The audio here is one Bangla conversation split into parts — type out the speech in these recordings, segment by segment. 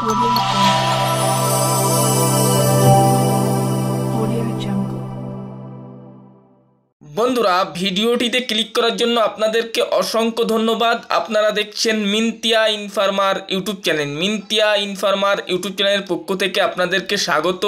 Audio Jungle. বন্ধুরা, ভিডিওটিতে ক্লিক করার জন্য আপনাদেরকে অসংখ্য ধন্যবাদ। আপনারা দেখছেন Mintiya informer YouTube channel. Mintiya informer YouTube চ্যানেলের পক্ষ থেকে আপনাদেরকে স্বাগত।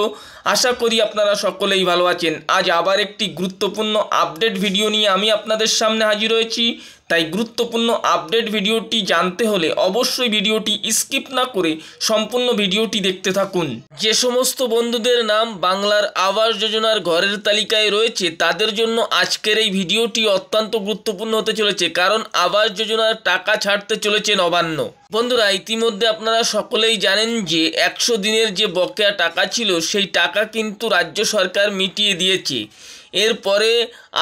আশা করি আপনারা সকলেই ভালো আছেন। আজ আবার একটি গুরুত্বপূর্ণ আপডেট ভিডিও নিয়ে আমি আপনাদের সামনে হাজির হয়েছি। তাই গুরুত্বপূর্ণ আপডেট ভিডিওটি জানতে হলে অবশ্যই ভিডিওটি স্কিপ না করে সম্পূর্ণ ভিডিওটি দেখতে থাকুন। যে সমস্ত বন্ধুদের নাম বাংলার আবাস যোজনার ঘরের তালিকায় রয়েছে তাদের জন্য আজকের এই ভিডিওটি অত্যন্ত গুরুত্বপূর্ণ হতে চলেছে, কারণ আবাস যোজনার টাকা ছাড়তে চলেছে নবান্ন। বন্ধুরা, ইতিমধ্যে আপনারা সকলেই জানেন যে 100 দিনের যে বকেয়া টাকা ছিল সেই টাকা কিন্তু রাজ্য সরকার মিটিয়ে দিয়েছে। এরপরে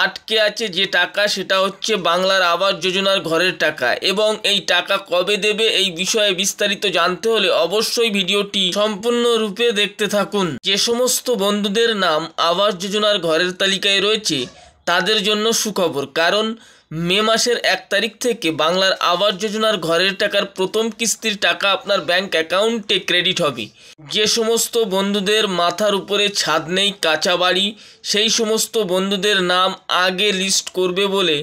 আটকে আছে যে টাকা, সেটা হচ্ছে বাংলার আবাস যোজনার ঘরের টাকা, এবং এই টাকা কবে দেবে এই বিষয়ে বিস্তারিত জানতে হলে অবশ্যই ভিডিওটি সম্পূর্ণরূপে দেখতে থাকুন। যে সমস্ত বন্ধুদের নাম আবাস যোজনার ঘরের তালিকায় রয়েছে তাদের জন্য সুখবর, কারণ মে মাসের 1 তারিখ থেকে বাংলার আবাস যোজনার ঘরের টাকার প্রথম কিস্তির টাকা আপনার ব্যাংক অ্যাকাউন্টে ক্রেডিট হবে। যে সমস্ত বন্ধুদের মাথার উপরে ছাদ নেই, কাঁচা বাড়ি, সেই সমস্ত বন্ধুদের নাম আগে লিস্ট করবে বলে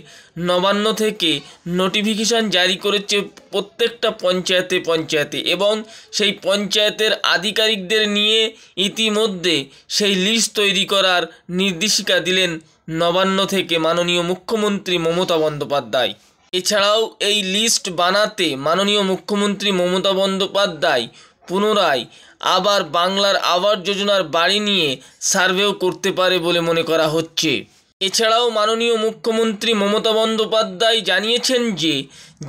নবান্ন থেকে নোটিফিকেশান জারি করেছে প্রত্যেকটা পঞ্চায়েতে, এবং সেই পঞ্চায়েতের আধিকারিকদের নিয়ে ইতিমধ্যে সেই লিস্ট তৈরি করার নির্দেশিকা দিলেন নবান্ন থেকে মাননীয় মুখ্যমন্ত্রী মমতা বন্দ্যোপাধ্যায়। এছাড়াও এই লিস্ট বানাতে মাননীয় মুখ্যমন্ত্রী মমতা বন্দ্যোপাধ্যায় পুনরায় আবার বাংলার আবাস যোজনার বাড়ি নিয়ে সার্ভেও করতে পারে বলে মনে করা হচ্ছে। এছাড়াও মাননীয় মুখ্যমন্ত্রী মমতা বন্দ্যোপাধ্যায় জানিয়েছেন যে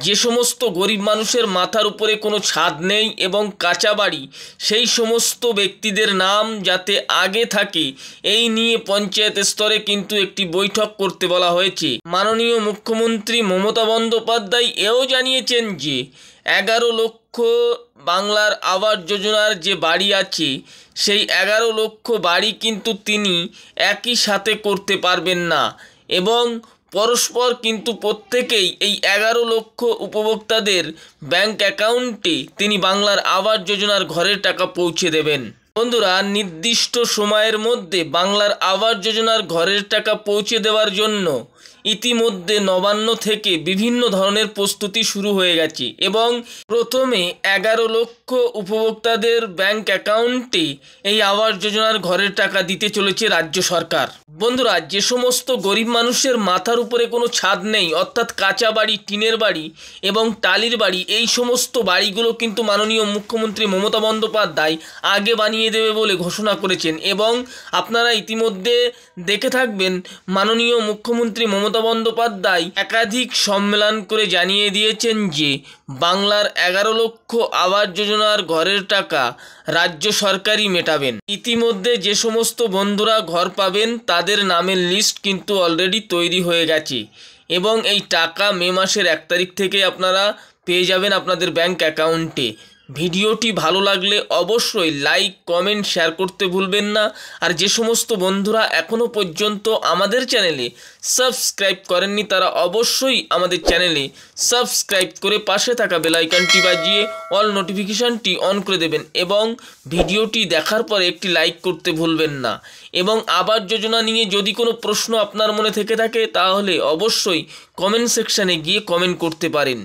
যে সমস্ত গরিব মানুষের মাথার উপরে কোনো ছাদ নেই এবং কাঁচা বাড়ি, সেই সমস্ত ব্যক্তিদের নাম যাতে আগে থাকে এই নিয়ে পঞ্চায়েত স্তরে কিন্তু একটি বৈঠক করতে বলা হয়েছে। মাননীয় মুখ্যমন্ত্রী মমতা বন্দ্যোপাধ্যায় এও জানিয়েছেন যে 11 লক্ষ বাংলার আবাস যোজনার যে বাড়ি আছে সেই 11 লক্ষ বাড়ি কিন্তু তিনি একই সাথে করতে পারবেন না, এবং পরস্পর কিন্তু প্রত্যেকেই এই 11 লক্ষ উপভোক্তাদের ব্যাংক অ্যাকাউন্টে তিনি বাংলার আবাস যোজনার ঘরের টাকা পৌঁছে দেবেন। বন্ধুরা, নির্দিষ্ট সময়ের মধ্যে বাংলার আবাস যোজনার ঘরের টাকা পৌঁছে দেওয়ার জন্য ইতিমধ্যে নবান্ন থেকে বিভিন্ন ধরনের প্রস্তুতি শুরু হয়ে গেছে, এবং প্রথমে 11 লক্ষ উপভোক্তাদের ব্যাংক অ্যাকাউন্টে এই আবাস যোজনার ঘরের টাকা দিতে চলেছে রাজ্য সরকার। বন্ধুরা, যে সমস্ত গরিব মানুষের মাথার উপরে কোনো ছাদ নেই, অর্থাৎ কাঁচা বাড়ি, টিনের বাড়ি এবং টালির বাড়ি, এই সমস্ত বাড়িগুলো কিন্তু মাননীয় মুখ্যমন্ত্রী মমতা বন্দ্যোপাধ্যায় আগে বানিয়ে দেবে বলে ঘোষণা করেছেন। এবং আপনারা ইতিমধ্যে দেখে থাকবেন মাননীয় মুখ্যমন্ত্রী মমতা বন্দ্যোপাধ্যায় একাধিক সম্মেলন করে জানিয়ে দিয়েছেন যে বাংলার 11 লক্ষ আবাস যোজনার ঘরের টাকা রাজ্য সরকারই মেটাবেন। ইতিমধ্যে যে সমস্ত বন্ধুরা ঘর পাবেন তাদের নামের লিস্ট কিন্তু অলরেডি তৈরি হয়ে গেছে, এবং এই টাকা মে মাসের 1 তারিখ থেকে আপনারা পেয়ে যাবেন আপনাদের ব্যাংক অ্যাকাউন্টে। ভিডিওটি ভালো লাগলে অবশ্যই লাইক, কমেন্ট, শেয়ার করতে ভুলবেন না। আর যে সমস্ত বন্ধুরা এখনও পর্যন্ত আমাদের চ্যানেলে সাবস্ক্রাইব করেননি তারা অবশ্যই আমাদের চ্যানেলে সাবস্ক্রাইব করে পাশে থাকা বেল আইকনটি বাজিয়ে অল নোটিফিকেশানটি অন করে দেবেন, এবং ভিডিওটি দেখার পরে একটি লাইক করতে ভুলবেন না। এবং আবাস যোজনা নিয়ে যদি কোনো প্রশ্ন আপনার মনে থেকে থাকে তাহলে অবশ্যই কমেন্ট সেকশানে গিয়ে কমেন্ট করতে পারেন।